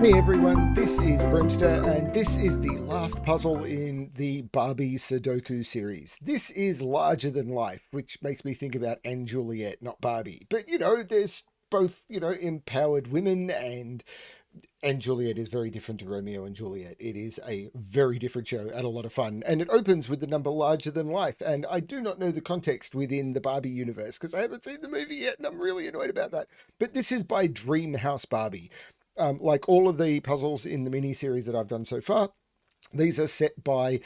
Hey everyone, this is BremSter, and this is the last puzzle in the Barbie Sudoku series. This is larger than life, which makes me think about Anne Juliet, not Barbie. But there's both, empowered women, and Anne Juliet is very different to Romeo and Juliet. It is a very different show and a lot of fun. And it opens with the number larger than life. And I do not know the context within the Barbie universe because I haven't seen the movie yet, and I'm really annoyed about that. But this is by Dreamhouse Barbie. Like all of the puzzles in the mini series that I've done so far, these are set by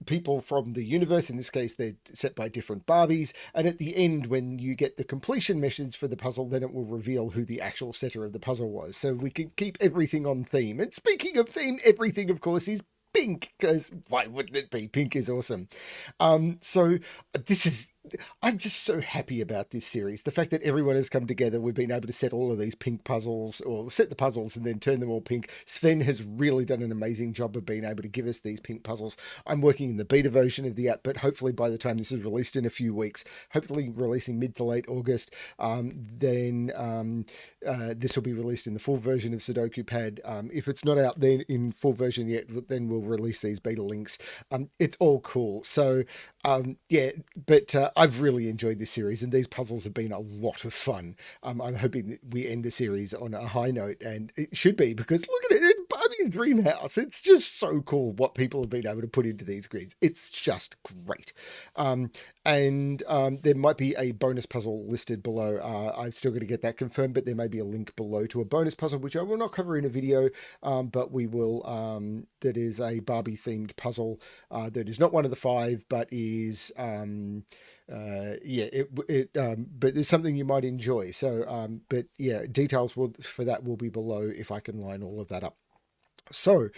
people from the universe. In this case, they're set by different Barbies. And at the end, when you get the completion message for the puzzle, then it will reveal who the actual setter of the puzzle was. So we can keep everything on theme. And speaking of theme, everything, of course, is pink, because why wouldn't it be? Pink is awesome. So this is I'm just so happy about this series. The fact that everyone has come together, we've been able to set all of these pink puzzles, or set the puzzles and then turn them all pink. Sven has really done an amazing job of being able to give us these pink puzzles. I'm working in the beta version of the app, but hopefully by the time this is released in a few weeks, hopefully releasing mid to late August, then this will be released in the full version of Sudoku Pad. If it's not out there in full version yet, then we'll release these beta links. It's all cool. So but I've really enjoyed this series, and these puzzles have been a lot of fun. I'm hoping that we end the series on a high note, and it should be, because look at it, it's Barbie's dream house. It's just so cool what people have been able to put into these grids. It's just great. And there might be a bonus puzzle listed below. I've still got to get that confirmed, but there may be a link below to a bonus puzzle, which I will not cover in a video, but we will. That is a Barbie themed puzzle that is not one of the five, but is but it's something you might enjoy. So but yeah, details for that will be below if I can line all of that up. So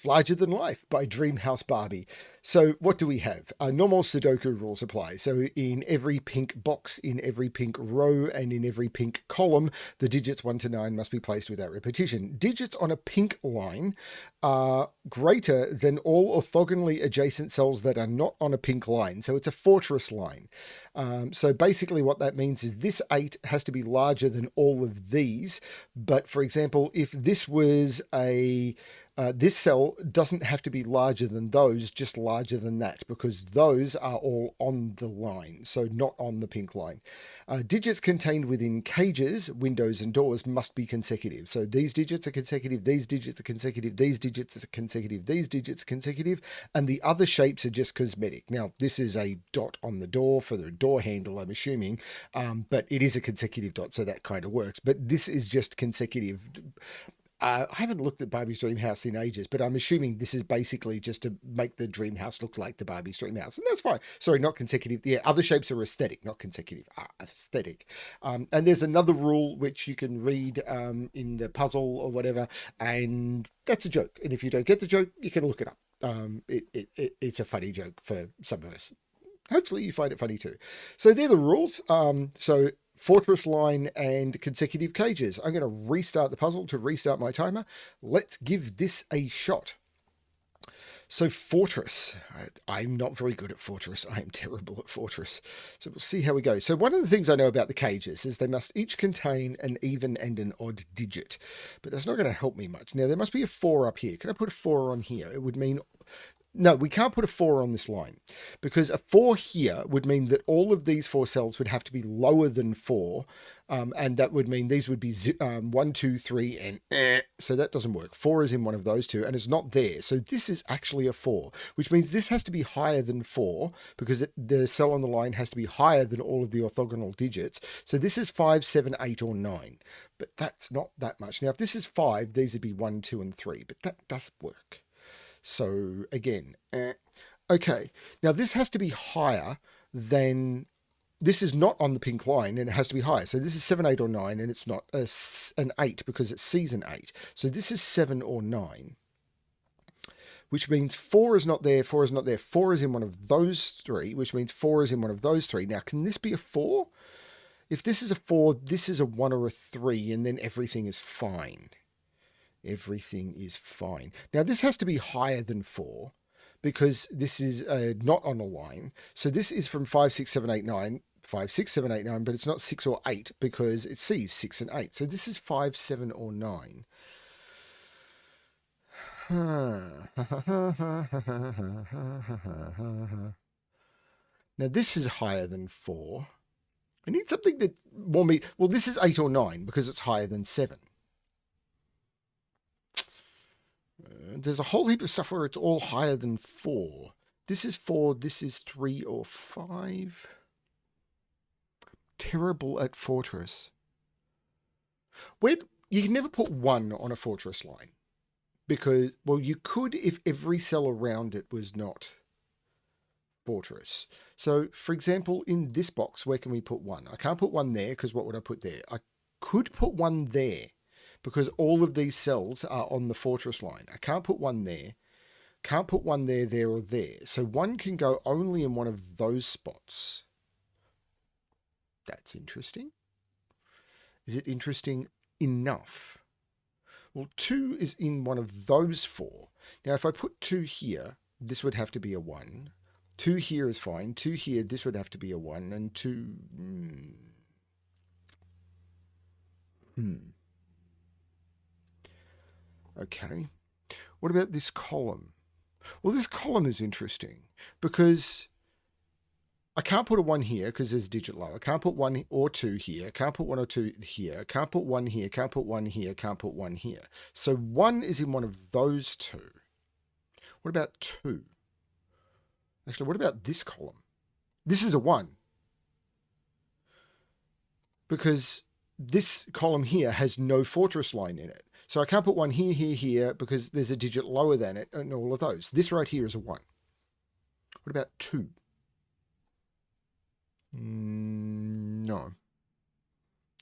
Larger Than Life by Dreamhouse Barbie. So what do we have? Normal Sudoku rules apply. So in every pink box, in every pink row, and in every pink column, the digits 1 to 9 must be placed without repetition. Digits on a pink line are greater than all orthogonally adjacent cells that are not on a pink line. So it's a fortress line. So basically what that means is this 8 has to be larger than all of these. But for example, if this was this cell doesn't have to be larger than those, just larger than that, because those are all on the line, so not on the pink line. Digits contained within cages, windows, and doors must be consecutive. So these digits are consecutive, these digits are consecutive, these digits are consecutive, these digits are consecutive, and the other shapes are just cosmetic. Now, this is a dot on the door for the door handle, I'm assuming, but it is a consecutive dot, so that kind of works. But this is just consecutive. I haven't looked at Barbie's dream house in ages, but I'm assuming this is basically just to make the dream house look like the Barbie's dream house. And that's fine. Sorry, not consecutive. Yeah, other shapes are aesthetic, not consecutive. Aesthetic. And there's another rule which you can read in the puzzle or whatever, and that's a joke. And if you don't get the joke, you can look it up. It's a funny joke for some of us. Hopefully you find it funny too. So they're the rules. So fortress line and consecutive cages. I'm going to restart the puzzle to restart my timer. Let's give this a shot. So fortress. I'm not very good at fortress. I am terrible at fortress. So we'll see how we go. So one of the things I know about the cages is they must each contain an even and an odd digit. But that's not going to help me much. Now, there must be a 4 up here. Can I put a 4 on here? It would mean... No, we can't put a 4 on this line, because a 4 here would mean that all of these 4 cells would have to be lower than 4. And that would mean these would be 1, 2, 3, and so that doesn't work. 4 is in one of those two, and it's not there. So this is actually a 4, which means this has to be higher than 4, because the cell on the line has to be higher than all of the orthogonal digits. So this is 5, 7, 8, or 9. But that's not that much. Now, if this is 5, these would be 1, 2, and 3. But that doesn't work. So again, okay. Now this has to be higher than, this is not on the pink line, and it has to be higher. So this is 7, 8, or 9, and it's not an 8 because it's season 8. So this is 7 or 9, which means 4 is not there, 4 is not there. 4 is in one of those 3, which means 4 is in one of those 3. Now, can this be a 4? If this is a 4, this is a 1 or a 3, and then everything is fine. Everything is fine. Now, this has to be higher than 4, because this is not on a line. So this is from 5, 6, 7, 8, 9. 5, 6, 7, 8, 9, but it's not 6 or 8 because it sees 6 and 8. So this is 5, 7, or 9. Now this is higher than 4. I need something that more me. Well, this is 8 or 9 because it's higher than 7. There's a whole heap of stuff where it's all higher than 4. This is 4, this is 3 or 5. Terrible at fortress. Where you can never put 1 on a fortress line. Because, well, you could if every cell around it was not fortress. So, for example, in this box, where can we put 1? I can't put 1 there because what would I put there? I could put 1 there because all of these cells are on the fortress line. I can't put 1 there. Can't put 1 there, there, or there. So 1 can go only in one of those spots. That's interesting. Is it interesting enough? Well, 2 is in one of those 4. Now, if I put 2 here, this would have to be a 1. 2 here is fine. 2 here, this would have to be a 1. And 2... Okay. What about this column? Well, this column is interesting because I can't put a 1 here because there's a digit low. I can't put 1 or 2 here. Can't put 1 or 2 here. Can't put 1 here. Can't put 1 here. Can't put 1 here. So 1 is in one of those 2. What about 2? Actually, what about this column? This is a 1. Because this column here has no fortress line in it. So I can't put 1 here, here, here, because there's a digit lower than it and all of those. This right here is a 1. What about 2? No.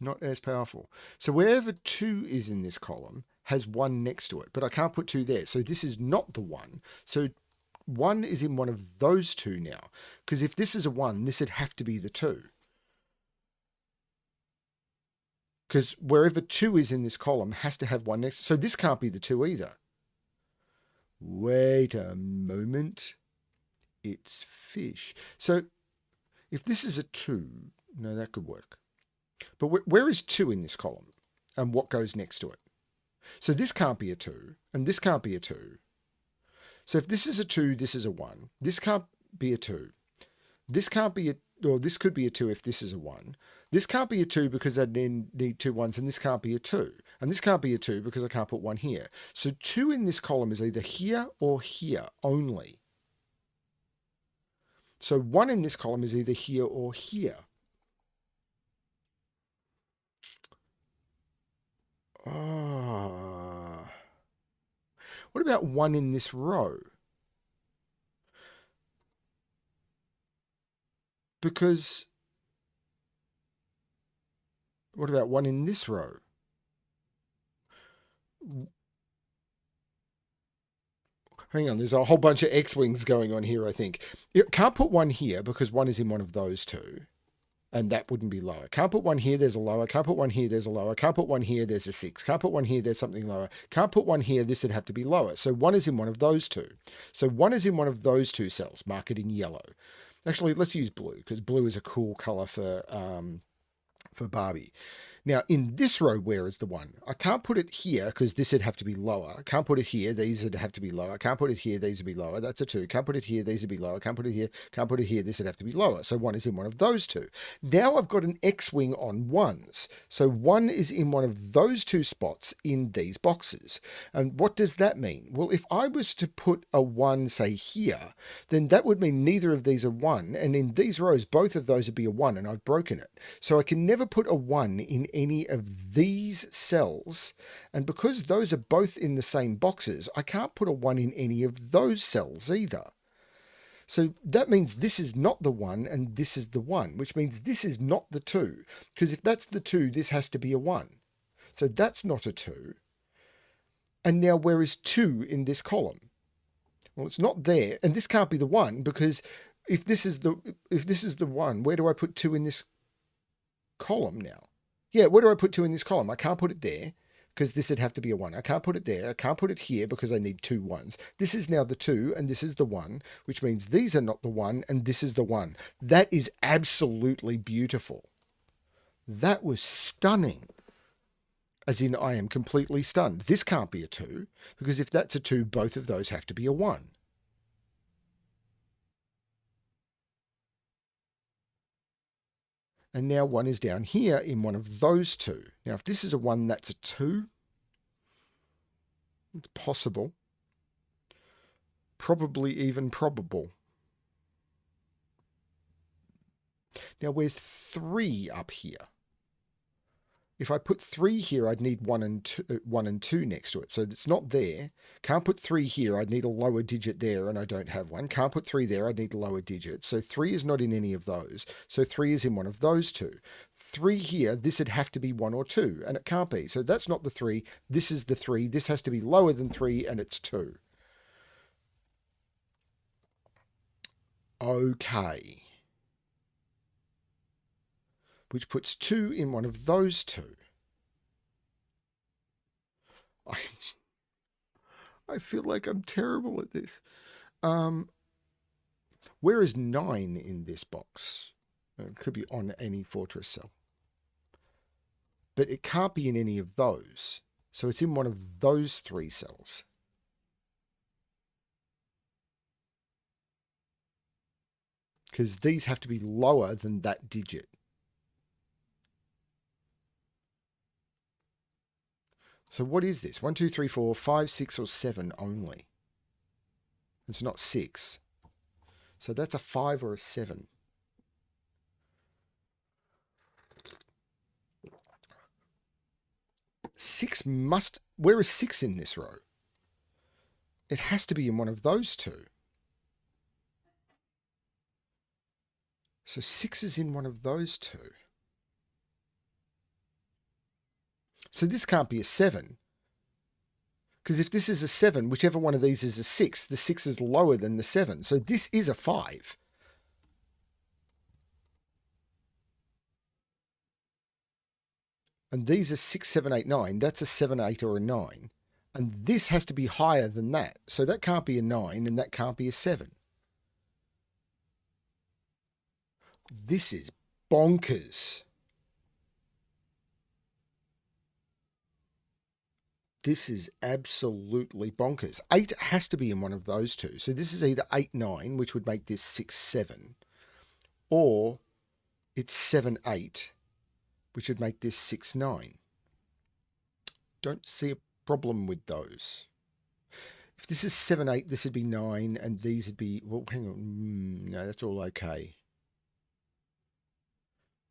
Not as powerful. So wherever 2 is in this column has 1 next to it, but I can't put 2 there. So this is not the 1. So 1 is in one of those 2 now. Because if this is a 1, this would have to be the 2. Because wherever 2 is in this column has to have 1 next. So this can't be the 2 either. Wait a moment. It's fish. So if this is a 2, no, that could work. But where is 2 in this column? And what goes next to it? So this can't be a 2, and this can't be a 2. So if this is a 2, this is a 1. This can't be a 2. This can't be a, or this could be a 2 if this is a 1. This can't be a 2 because I need 2 1s, and this can't be a 2. And this can't be a 2 because I can't put 1 here. So 2 in this column is either here or here only. So 1 in this column is either here or here. What about 1 in this row? Because what about 1 in this row? Hang on, there's a whole bunch of X-wings going on here, I think. You can't put 1 here because 1 is in one of those 2. And that wouldn't be lower. Can't put 1 here, there's a lower. Can't put 1 here, there's a lower. Can't put 1 here, there's a 6. Can't put 1 here, there's something lower. Can't put 1 here, this would have to be lower. So 1 is in one of those 2. So 1 is in one of those 2 cells, mark it in yellow. Actually, let's use blue, because blue is a cool color for Barbie. Now, in this row, where is the 1? I can't put it here because this would have to be lower. I can't put it here. These would have to be lower. I can't put it here. These would be lower. That's a 2. Can't put it here. These would be lower. Can't put it here. Can't put it here. This would have to be lower. So 1 is in one of those 2. Now I've got an X-wing on 1s. So 1 is in one of those 2 spots in these boxes. And what does that mean? Well, if I was to put a 1, say, here, then that would mean neither of these are 1. And in these rows, both of those would be a 1, and I've broken it. So I can never put a 1 in any of these cells, and because those are both in the same boxes, I can't put a 1 in any of those cells either. So that means this is not the 1 and this is the 1, which means this is not the 2, because if that's the 2, this has to be a 1. So that's not a 2. And now where is 2 in this column? Well, it's not there, and this can't be the 1, because if this is the 1, where do I put 2 in this column now? Yeah, where do I put 2 in this column? I can't put it there. because this would have to be a 1. I can't put it there. I can't put it here because I need 2 1s. This is now the 2 and this is the 1, which means these are not the 1 and this is the 1. That is absolutely beautiful. That was stunning. As in, I am completely stunned. This can't be a 2, because if that's a 2, both of those have to be a 1. And now 1 is down here in one of those 2. Now, if this is a 1, that's a 2. It's possible. Probably even probable. Now, where's 3 up here? If I put 3 here, I'd need 1 and 2 next to it. So it's not there. Can't put 3 here. I'd need a lower digit there, and I don't have one. Can't put 3 there. I'd need a lower digit. So 3 is not in any of those. So 3 is in one of those 2. 3 here, this would have to be 1 or 2, and it can't be. So that's not the 3. This is the 3. This has to be lower than 3, and it's 2. Okay. Which puts 2 in one of those 2. I feel like I'm terrible at this. Where is 9 in this box? It could be on any fortress cell. But it can't be in any of those. So it's in one of those 3 cells. Because these have to be lower than that digit. So what is this? 1, 2, 3, 4, 5, 6, or 7 only. It's not 6. So that's a 5 or a 7. Where is 6 in this row? It has to be in one of those 2. So 6 is in one of those 2. So this can't be a 7. Because if this is a 7, whichever one of these is a 6, the 6 is lower than the 7. So this is a 5. And these are 6, 7, 8, 9. That's a 7, 8, or a 9. And this has to be higher than that. So that can't be a 9, and that can't be a 7. This is bonkers. This is absolutely bonkers. 8 has to be in one of those 2. So this is either 8, 9, which would make this 6, 7. Or it's 7, 8, which would make this 6, 9. Don't see a problem with those. If this is 7, 8, this would be 9, and these would be... Well, hang on. No, that's all okay.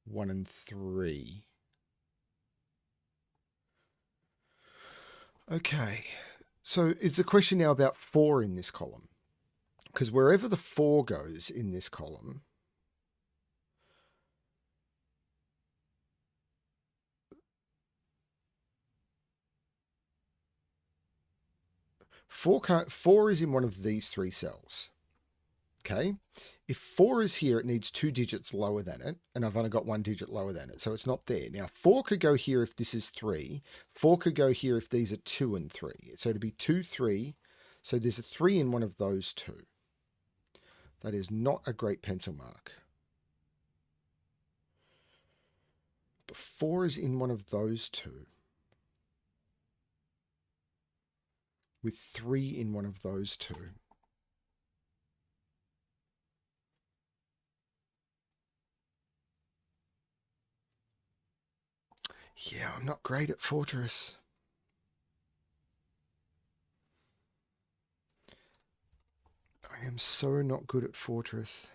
1 and 3. Okay, so is the question now about 4 in this column? Because wherever the 4 goes in this column, four is in one of these 3 cells. Okay, if 4 is here, it needs 2 digits lower than it, and I've only got 1 digit lower than it, so it's not there. Now, 4 could go here if this is 3. 4 could go here if these are 2 and 3. So it'd be 2, 3. So there's a 3 in one of those 2. That is not a great pencil mark. But 4 is in one of those 2. With 3 in one of those 2. Yeah, I'm not great at Fortress. I am so not good at Fortress.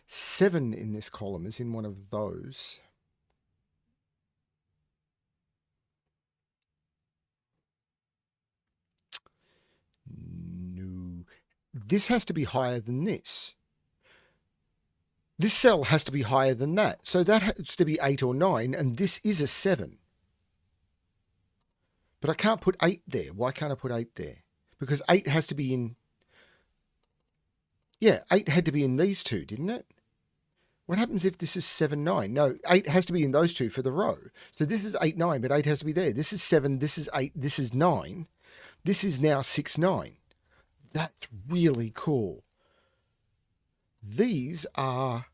7 in this column is in one of those. No. This has to be higher than this. This cell has to be higher than that. So that has to be 8 or 9, and this is a 7. But I can't put 8 there. Why can't I put 8 there? Because 8 has to be in... Yeah, 8 had to be in these 2, didn't it? What happens if this is 7, 9? No, 8 has to be in those two for the row. So this is 8, 9, but 8 has to be there. This is 7, this is 8, this is 9. This is now 6, 9. That's really cool. These are,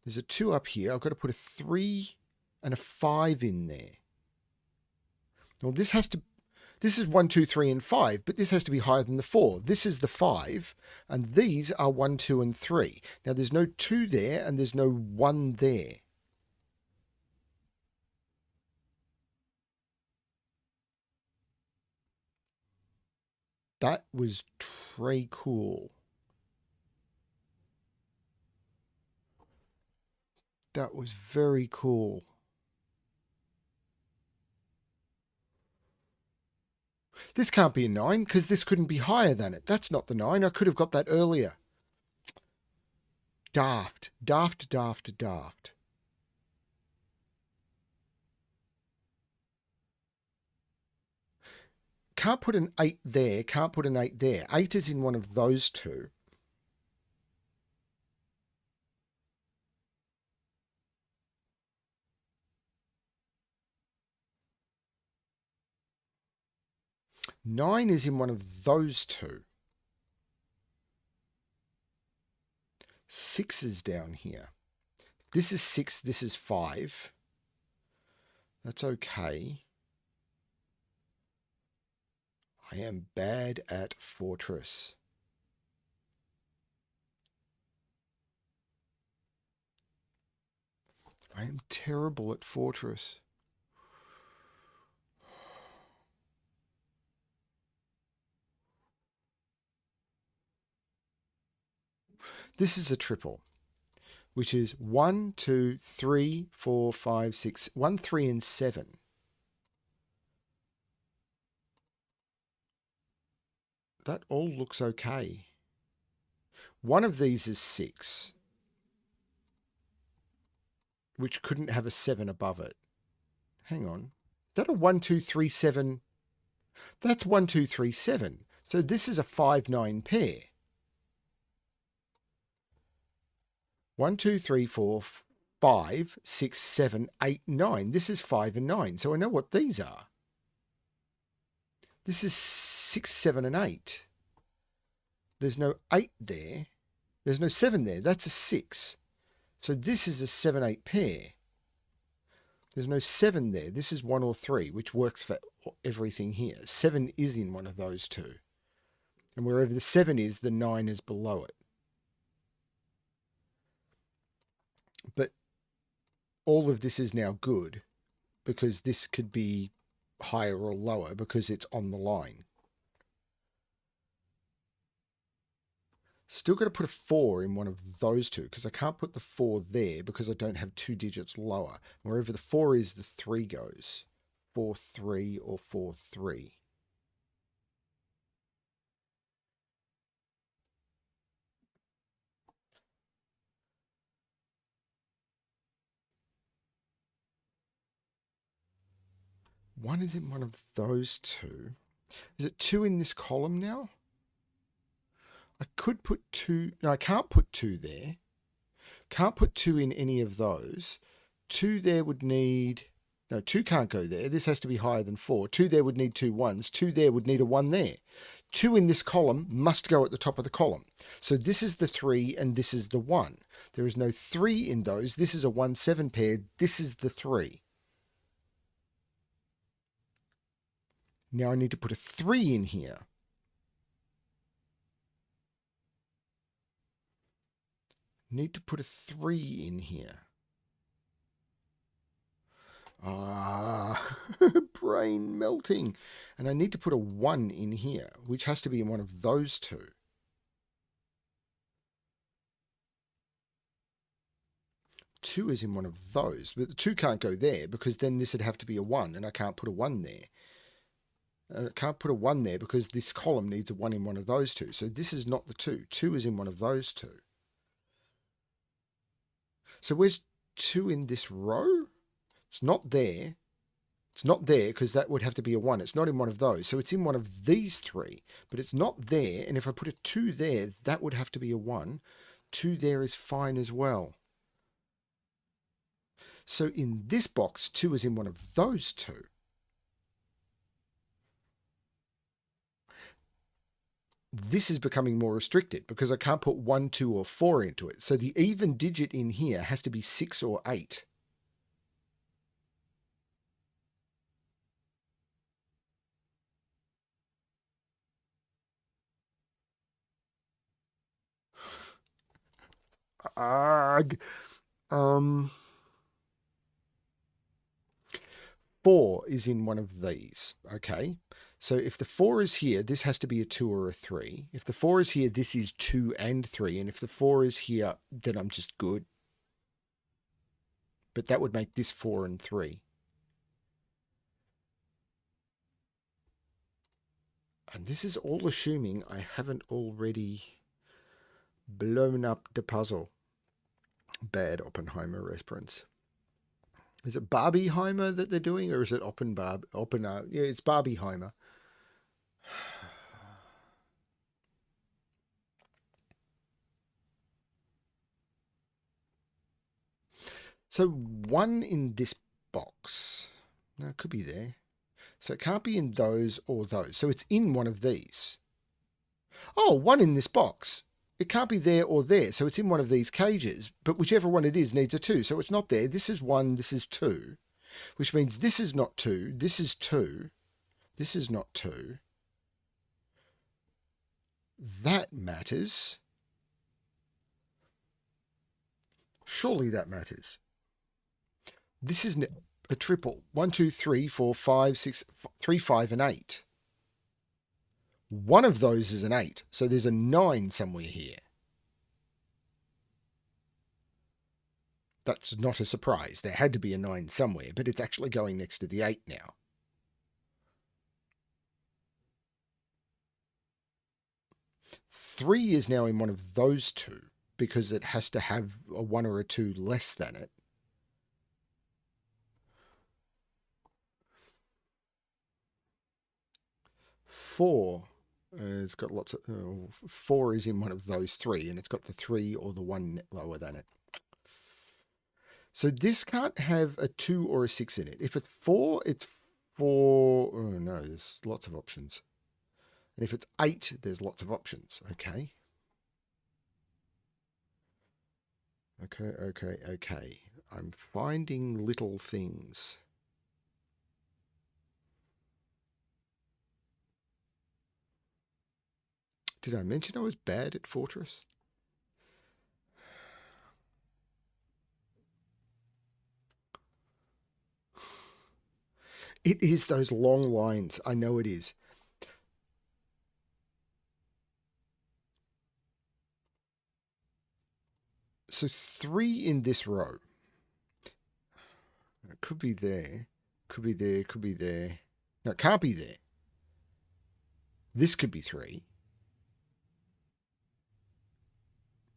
there's a 2 up here. I've got to put a 3 and a 5 in there. Well, this is 1, 2, 3, and 5, but this has to be higher than the 4. This is the 5, and these are 1, 2, and 3. Now, there's no 2 there, and there's no 1 there. That was très cool. That was very cool. This can't be a 9 because this couldn't be higher than it. That's not the 9. I could have got that earlier. Daft. Daft, daft, daft. Can't put an 8 there. Can't put an 8 there. 8 is in one of those two. Nine is in one of those two. 6 is down here. This is 6, this is 5. That's okay. I am bad at Fortress. I am terrible at Fortress. This is a triple, which is 1, 2, 3, 4, 5, 6, 1, 3, and 7. That all looks okay. One of these is 6, which couldn't have a 7 above it. Hang on. Is that a 1, 2, 3, 7? That's 1, 2, 3, 7. So this is a 5, 9 pair. 1, 2, 3, 4, 5, 6, 7, 8, 9. This is 5 and 9. So I know what these are. This is 6, 7, and 8. There's no 8 there. There's no 7 there. That's a 6. So this is a 7, 8 pair. There's no 7 there. This is 1 or 3, which works for everything here. 7 is in one of those two. And wherever the 7 is, the 9 is below it. But all of this is now good because this could be higher or lower because it's on the line. Still got to put a 4 in one of those two because I can't put the 4 there because I don't have 2 digits lower. Wherever the 4 is, the 3 goes. 4, 3 or 4, 3. One is in one of those two. Is it 2 in this column now? I could put 2. No, I can't put 2 there. Can't put 2 in any of those. 2 there would need... No, 2 can't go there. This has to be higher than 4. 2 there would need 2 1s. 2 there would need a 1 there. 2 in this column must go at the top of the column. So this is the 3 and this is the 1. There is no 3 in those. This is a 1, 7 pair. This is the 3. Now I need to put a 3 in here. Need to put a 3 in here. Brain melting. And I need to put a 1 in here, which has to be in one of those two. Two is in one of those, but the 2 can't go there because then this would have to be a 1, and I can't put a 1 there. And I can't put a 1 there because this column needs a 1 in one of those two. So this is not the 2. 2 is in one of those two. So where's 2 in this row? It's not there. It's not there because that would have to be a 1. It's not in one of those. So it's in one of these 3, but it's not there. And if I put a 2 there, that would have to be a 1. 2 there is fine as well. So in this box, 2 is in one of those two. This is becoming more restricted because I can't put 1, 2, or 4 into it. So the even digit in here has to be 6 or 8. Arg. 4 is in one of these, okay? So if the 4 is here, this has to be a 2 or a 3. If the 4 is here, this is 2 and 3. And if the 4 is here, then I'm just good. But that would make this 4 and 3. And this is all assuming I haven't already blown up the puzzle. Bad Oppenheimer reference. Is it Barbieheimer that they're doing, or is it Oppenheimer? Yeah, it's Barbieheimer. So 1 in this box. No, it could be there. So it can't be in those or those. So it's in one of these. Oh, 1 in this box. It can't be there or there. So it's in one of these cages. But whichever one it is needs a 2. So it's not there. This is 1. This is 2. Which means this is not 2. This is 2. This is not 2. That matters. Surely that matters. This is a triple. 1, 2, 3, 4, 5, 6, 3, 5, and 8. One of those is an 8. So there's a 9 somewhere here. That's not a surprise. There had to be a 9 somewhere, but it's actually going next to the 8 now. Three is now in one of those two because it has to have a 1 or a 2 less than it. Four has got lots of... 4 is in one of those 3, and it's got the 3 or the 1 lower than it. So this can't have a 2 or a 6 in it. If it's 4, it's 4... Oh, no, there's lots of options. And if it's 8, there's lots of options. Okay. Okay. I'm finding little things. Did I mention I was bad at Fortress? It is those long lines. I know it is. So 3 in this row. It could be there. Could be there. Could be there. No, it can't be there. This could be 3.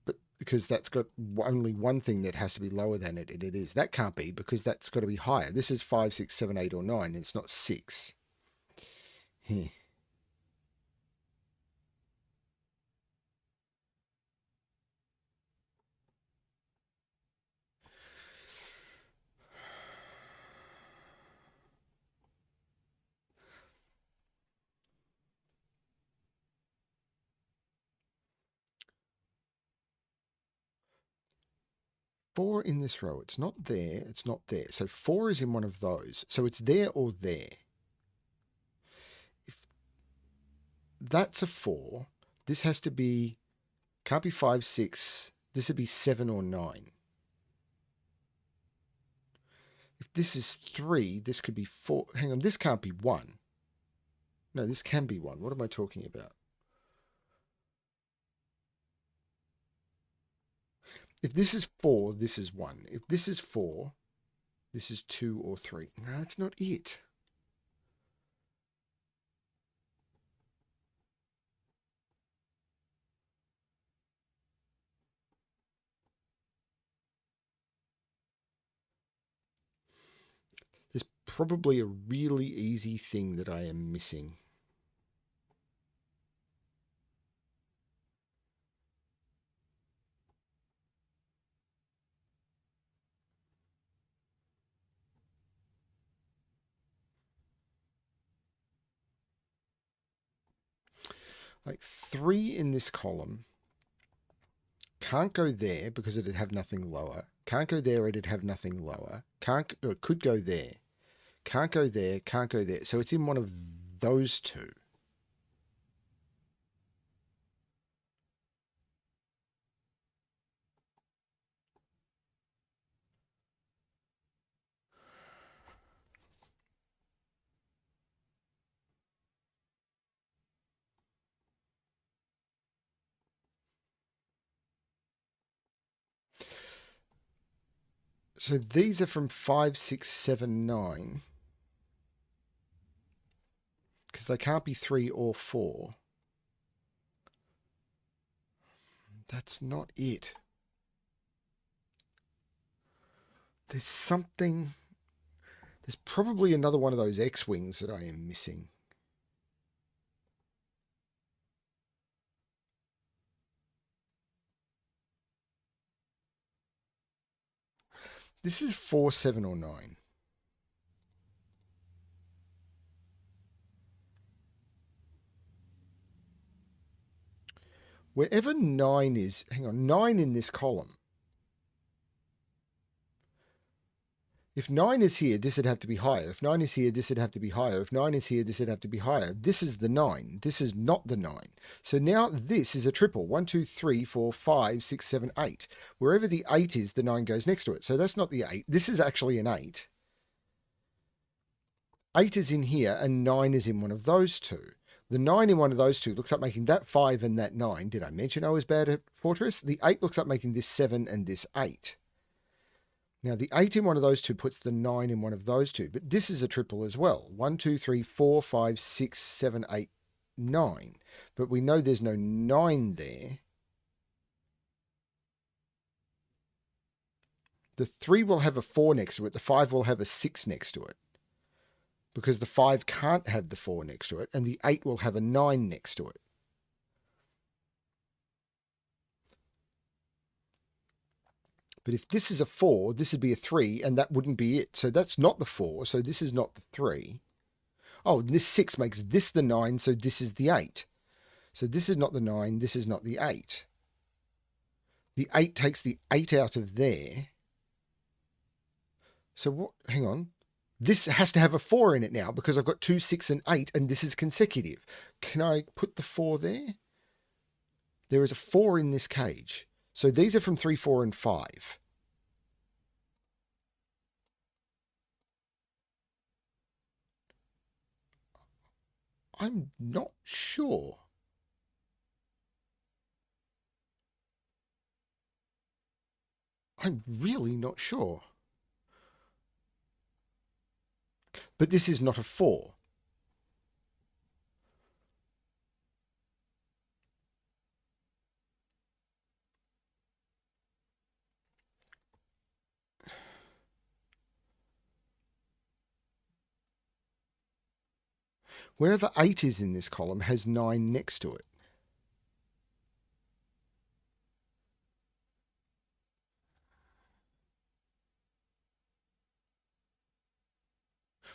But because that's got only one thing that has to be lower than it, and it is. That can't be because that's got to be higher. This is 5, 6, 7, 8, or 9. And it's not 6. 4 in this row. It's not there. It's not there. So 4 is in one of those. So it's there or there. If that's a 4, this has to be, can't be 5, 6. This would be 7 or 9. If this is 3, this could be 4. Hang on, this can't be 1. No, this can be 1. What am I talking about? If this is 4, this is 1. If this is 4, this is 2 or 3. No, that's not it. There's probably a really easy thing that I am missing. Like 3 in this column. Can't go there because it'd have nothing lower. Can't go there, it'd have nothing lower. Can't, or it could go there. Can't go there, can't go there. So it's in one of those two. So these are from 5, 6, 7, 9. Because they can't be 3 or 4. That's not it. There's something. There's probably another one of those X-Wings that I am missing. This is 4, 7, or 9. Wherever 9 is, hang on, 9 in this column. If 9 is here, this would have to be higher. If 9 is here, this would have to be higher. If 9 is here, this would have to be higher. This is the 9. This is not the 9. So now this is a triple. 1, 2, 3, 4, 5, 6, 7, 8. Wherever the 8 is, the 9 goes next to it. So that's not the 8. This is actually an 8. 8 is in here and 9 is in one of those two. The 9 in one of those two looks like making that 5 and that 9. Did I mention I was bad at Fortress? The 8 looks like making this 7 and this 8. Now, the 8 in one of those two puts the 9 in one of those two. But this is a triple as well. 1, 2, 3, 4, 5, 6, 7, 8, 9. But we know there's no 9 there. The 3 will have a 4 next to it. The 5 will have a 6 next to it. Because the 5 can't have the 4 next to it. And the 8 will have a 9 next to it. But if this is a 4, this would be a 3, and that wouldn't be it. So that's not the 4, so this is not the 3. Oh, this 6 makes this the 9, so this is the 8. So this is not the 9, this is not the 8. The 8 takes the 8 out of there. So what? Hang on. This has to have a 4 in it now, because I've got 2, 6, and 8, and this is consecutive. Can I put the 4 there? There is a 4 in this cage. So these are from 3, 4, and 5. I'm not sure. I'm really not sure. But this is not a 4. Wherever 8 is in this column has 9 next to it.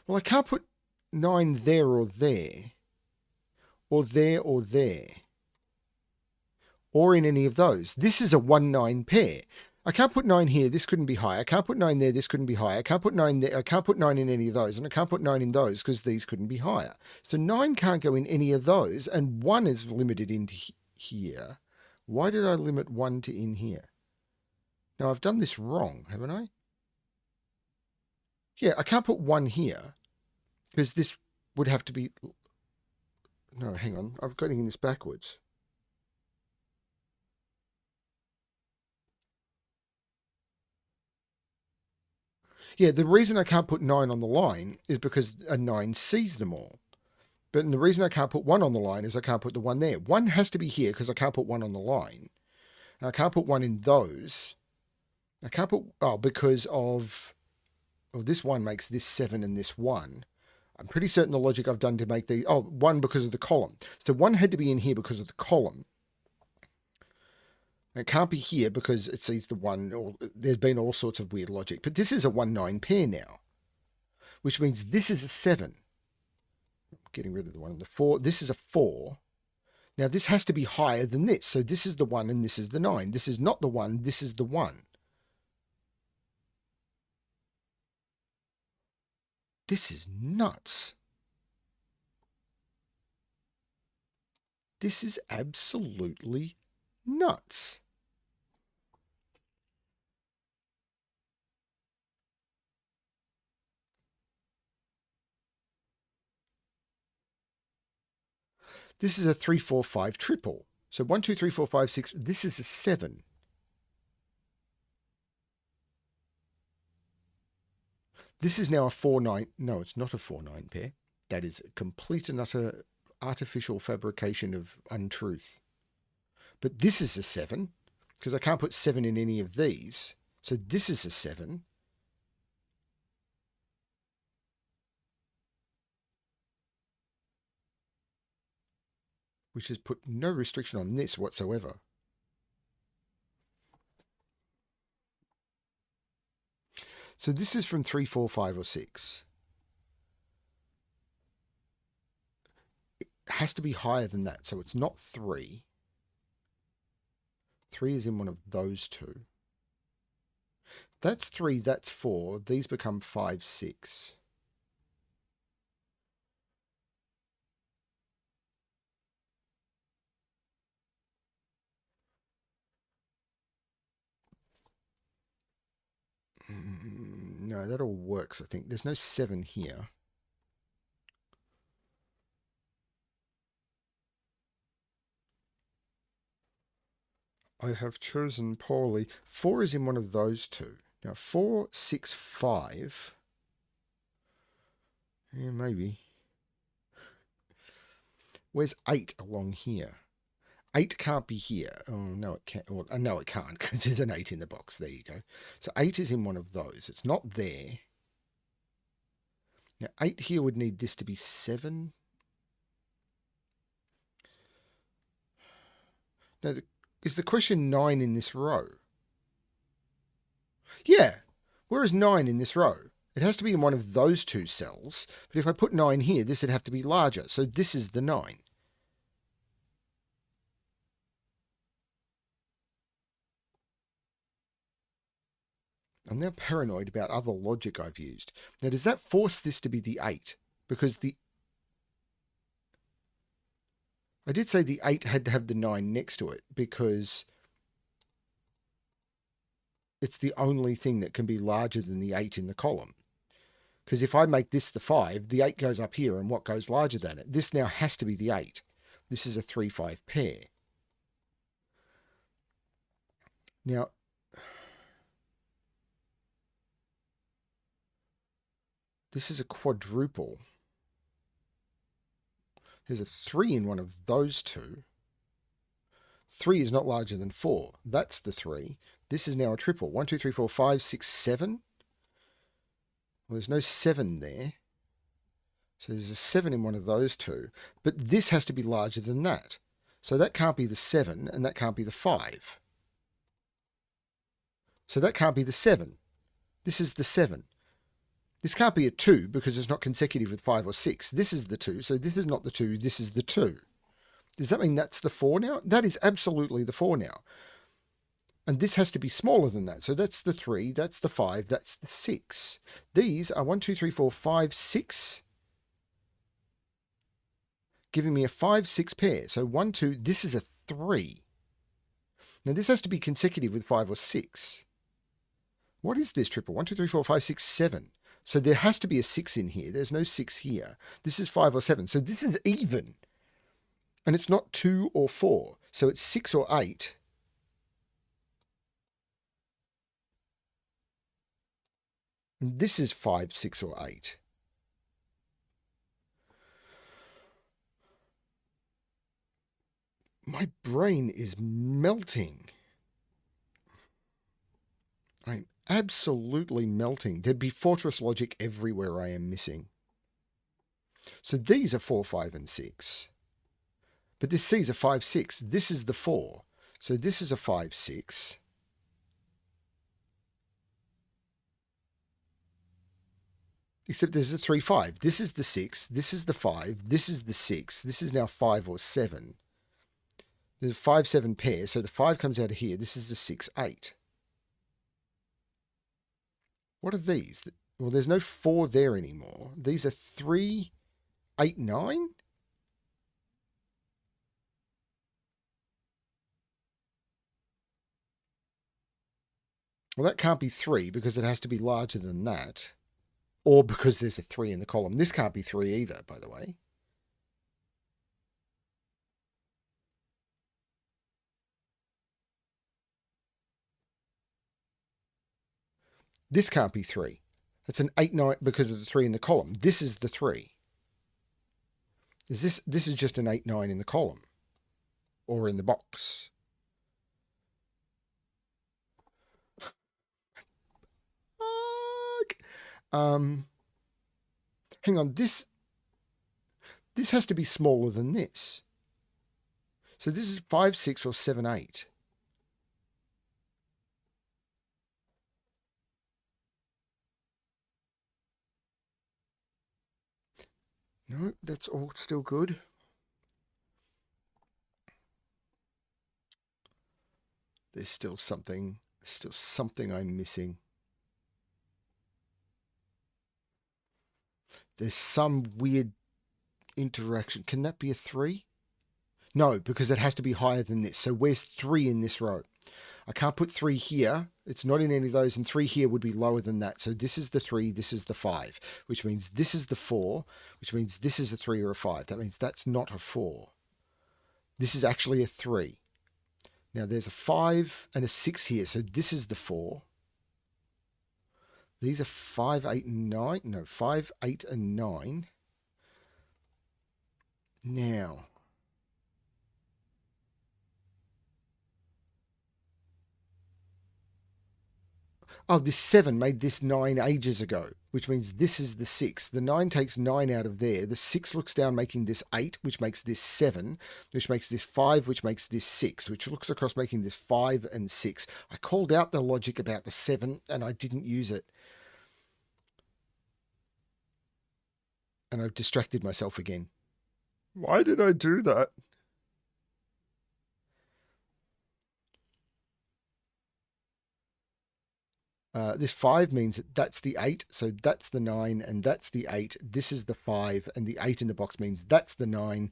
Well, I can't put 9 there or there, or there or there, or in any of those. This is a 1, 9 pair. I can't put 9 here, this couldn't be high. I can't put 9 there, this couldn't be high. I can't put 9 there, I can't put 9 in any of those, and I can't put 9 in those because these couldn't be higher. So 9 can't go in any of those, and 1 is limited into here. Why did I limit 1 to in here? Now, I've done this wrong, haven't I? Yeah, I can't put 1 here because this would have to be... No, hang on. I've got this backwards. Yeah, the reason I can't put 9 on the line is because a 9 sees them all. But the reason I can't put 1 on the line is I can't put the 1 there. 1 has to be here because I can't put 1 on the line. And I can't put 1 in those. I can't put... Oh, because of... Well, this 1 makes this 7 and this 1. I'm pretty certain the logic I've done to make the... Oh, 1 because of the column. So 1 had to be in here because of the column. It can't be here because it sees the 1. Or there's been all sorts of weird logic. But this is a 1, 9 pair now. Which means this is a 7. I'm getting rid of the 1 and the 4. This is a 4. Now this has to be higher than this. So this is the 1 and this is the 9. This is not the 1, this is the 1. This is nuts. This is absolutely nuts. This is a 3, 4, 5 triple. So 1, 2, 3, 4, 5, 6. This is a 7. This is now a 4, 9. No, it's not a 4, 9 pair. That is a complete and utter artificial fabrication of untruth. But this is a 7, because I can't put 7 in any of these. So this is a 7. Which has put no restriction on this whatsoever. So this is from 3, 4, 5, or 6. It has to be higher than that. So it's not 3. 3 is in one of those two. That's 3, that's 4. These become 5, 6. No, that all works, I think. There's no 7 here. I have chosen poorly. 4 is in one of those two. Now, 4, 6, 5. Yeah, maybe. Where's 8 along here? 8 can't be here. Oh, no, it can't. Well, no, it can't, because there's an 8 in the box. There you go. So 8 is in one of those. It's not there. Now, 8 here would need this to be 7. Now, is the question 9 in this row? Yeah. Where is 9 in this row? It has to be in one of those two cells. But if I put 9 here, this would have to be larger. So this is the 9. I'm now paranoid about other logic I've used. Now, does that force this to be the 8? Because I did say the 8 had to have the 9 next to it because it's the only thing that can be larger than the 8 in the column. Because if I make this the 5, the 8 goes up here, and what goes larger than it? This now has to be the 8. This is a 3, 5 pair. Now, this is a quadruple. There's a 3 in one of those two. 3 is not larger than 4. That's the 3. This is now a triple. 1, 2, 3, 4, 5, 6, 7. Well, there's no 7 there. So there's a 7 in one of those two. But this has to be larger than that. So that can't be the 7, and that can't be the 5. So that can't be the 7. This is the 7. This can't be a 2 because it's not consecutive with 5 or 6. This is the 2, so this is not the 2, this is the 2. Does that mean that's the 4 now? That is absolutely the 4 now. And this has to be smaller than that. So that's the 3, that's the 5, that's the 6. These are 1, 2, 3, 4, 5, 6. Giving me a 5, 6 pair. So 1, 2, this is a 3. Now this has to be consecutive with 5 or 6. What is this triple? 1, 2, 3, 4, 5, 6, 7. So there has to be a 6 in here. There's no 6 here. This is 5 or 7. So this is even. And it's not 2 or 4. So it's 6 or 8. And this is 5, 6, or 8. My brain is melting. I'm absolutely melting. There'd be fortress logic everywhere I am missing. So these are 4, 5, and 6. But this C is a 5, 6. This is the 4. So this is a 5, 6. Except there's a 3, 5. This is the 6. This is the 5. This is the 6. This is now 5 or 7. There's a 5, 7 pair, so the 5 comes out of here. This is the 6, 8. What are these? Well, there's no 4 there anymore. These are 3, 8, 9? Well, that can't be 3 because it has to be larger than that. Or because there's a 3 in the column. This can't be 3 either, by the way. This can't be 3. It's an 8, 9 because of the 3 in the column. This is the 3. This is just an 8, 9 in the column. Or in the box. Hang on, this has to be smaller than this. So this is 5, 6, or 7, 8. No, that's all still good. There's still something I'm missing. There's some weird interaction. Can that be a 3? No, because it has to be higher than this. So where's 3 in this row? I can't put 3 here. It's not in any of those, and 3 here would be lower than that. So this is the 3, this is the 5, which means this is the 4, which means this is a 3 or a 5. That means that's not a 4. This is actually a 3. Now there's a 5 and a 6 here, so this is the 4. These are 5, 8, and 9. No, 5, 8, and 9. Now, oh, this 7 made this 9 ages ago, which means this is the 6. The 9 takes 9 out of there. The 6 looks down, making this 8, which makes this 7, which makes this 5, which makes this 6, which looks across, making this 5 and 6. I called out the logic about the 7, and I didn't use it. And I've distracted myself again. Why did I do that? This 5 means that that's the 8, so that's the 9, and that's the 8. This is the 5, and the 8 in the box means that's the 9.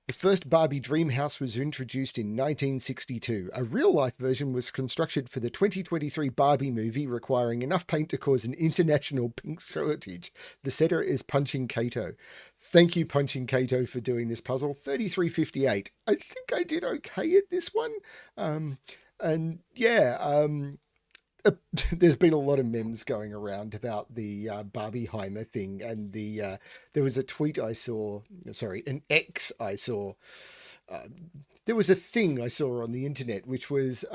The first Barbie Dreamhouse was introduced in 1962. A real-life version was constructed for the 2023 Barbie movie, requiring enough paint to cause an international pink shortage. The setter is Punching Kato. Thank you, Punching Kato, for doing this puzzle. 3358. I think I did okay at this one. And yeah, there's been a lot of memes going around about the Barbieheimer thing, and there was a tweet I saw, sorry, an X I saw. There was a thing I saw on the internet, which was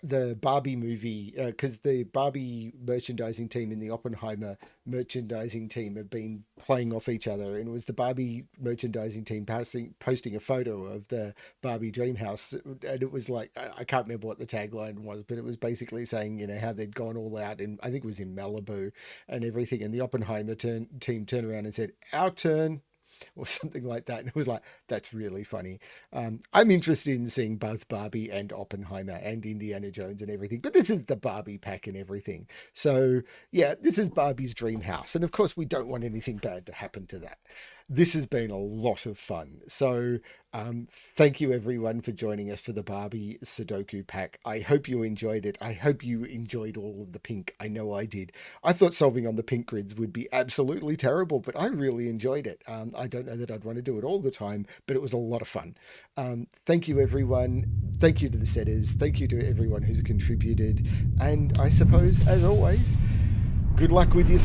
the Barbie movie, because the Barbie merchandising team and the Oppenheimer merchandising team have been playing off each other, and it was the Barbie merchandising team posting a photo of the Barbie Dreamhouse, and it was like, I can't remember what the tagline was, but it was basically saying, you know, how they'd gone all out, and I think it was in Malibu and everything, and the Oppenheimer team turned around and said, "Our turn," or something like that. And it was like, that's really funny. I'm interested in seeing both Barbie and Oppenheimer and Indiana Jones and everything, but this is the Barbie pack and everything. So yeah, this is Barbie's dream house. And of course, we don't want anything bad to happen to that. This has been a lot of fun. So thank you everyone for joining us for the Barbie Sudoku pack. I hope you enjoyed it. I hope you enjoyed all of the pink. I know I did. I thought solving on the pink grids would be absolutely terrible, but I really enjoyed it. I don't know that I'd want to do it all the time, but it was a lot of fun. Thank you everyone. Thank you to the setters. Thank you to everyone who's contributed. And I suppose, as always, good luck with your